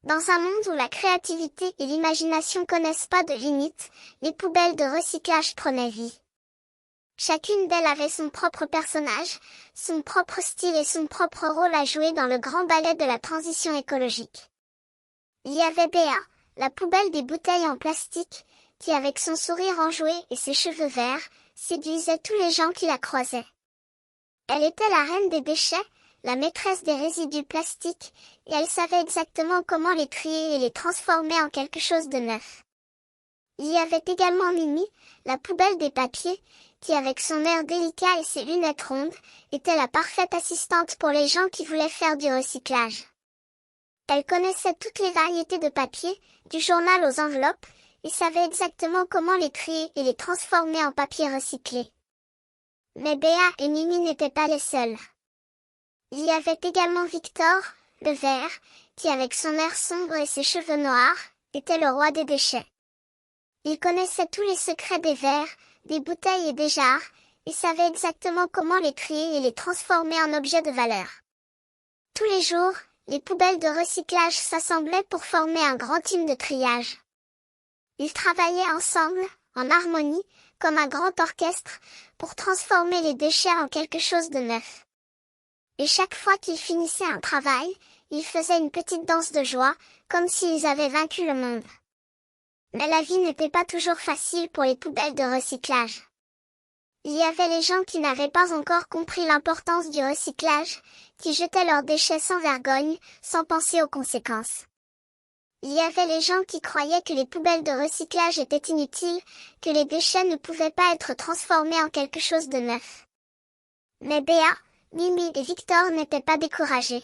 Dans un monde où la créativité et l'imagination connaissent pas de limites, les poubelles de recyclage prenaient vie. Chacune d'elles avait son propre personnage, son propre style et son propre rôle à jouer dans le grand ballet de la transition écologique. Il y avait Béa, la poubelle des bouteilles en plastique, qui avec son sourire enjoué et ses cheveux verts, séduisait tous les gens qui la croisaient. Elle était la reine des déchets, la maîtresse des résidus plastiques, et elle savait exactement comment les trier et les transformer en quelque chose de neuf. Il y avait également Mimi, la poubelle des papiers, qui avec son air délicat et ses lunettes rondes, était la parfaite assistante pour les gens qui voulaient faire du recyclage. Elle connaissait toutes les variétés de papier, du journal aux enveloppes, et savait exactement comment les trier et les transformer en papier recyclé. Mais Béa et Mimi n'étaient pas les seuls. Il y avait également Victor, le vert, qui avec son air sombre et ses cheveux noirs, était le roi des déchets. Il connaissait tous les secrets des verres, des bouteilles et des jarres, et savait exactement comment les trier et les transformer en objets de valeur. Tous les jours, les poubelles de recyclage s'assemblaient pour former un grand team de triage. Ils travaillaient ensemble, en harmonie, comme un grand orchestre, pour transformer les déchets en quelque chose de neuf. Et chaque fois qu'ils finissaient un travail, ils faisaient une petite danse de joie, comme s'ils avaient vaincu le monde. Mais la vie n'était pas toujours facile pour les poubelles de recyclage. Il y avait les gens qui n'avaient pas encore compris l'importance du recyclage, qui jetaient leurs déchets sans vergogne, sans penser aux conséquences. Il y avait les gens qui croyaient que les poubelles de recyclage étaient inutiles, que les déchets ne pouvaient pas être transformés en quelque chose de neuf. Mais Béa, Mimi et Victor n'étaient pas découragés.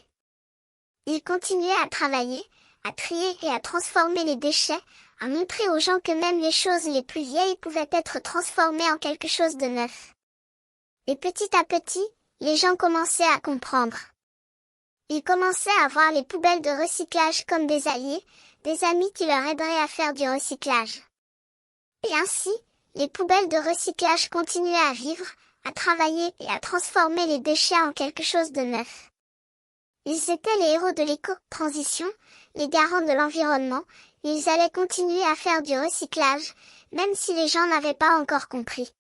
Ils continuaient à travailler, à trier et à transformer les déchets, à montrer aux gens que même les choses les plus vieilles pouvaient être transformées en quelque chose de neuf. Et petit à petit, les gens commençaient à comprendre. Ils commençaient à voir les poubelles de recyclage comme des alliés, des amis qui leur aideraient à faire du recyclage. Et ainsi, les poubelles de recyclage continuaient à vivre, à travailler et à transformer les déchets en quelque chose de neuf. Ils étaient les héros de l'éco-transition, les garants de l'environnement, et ils allaient continuer à faire du recyclage, même si les gens n'avaient pas encore compris.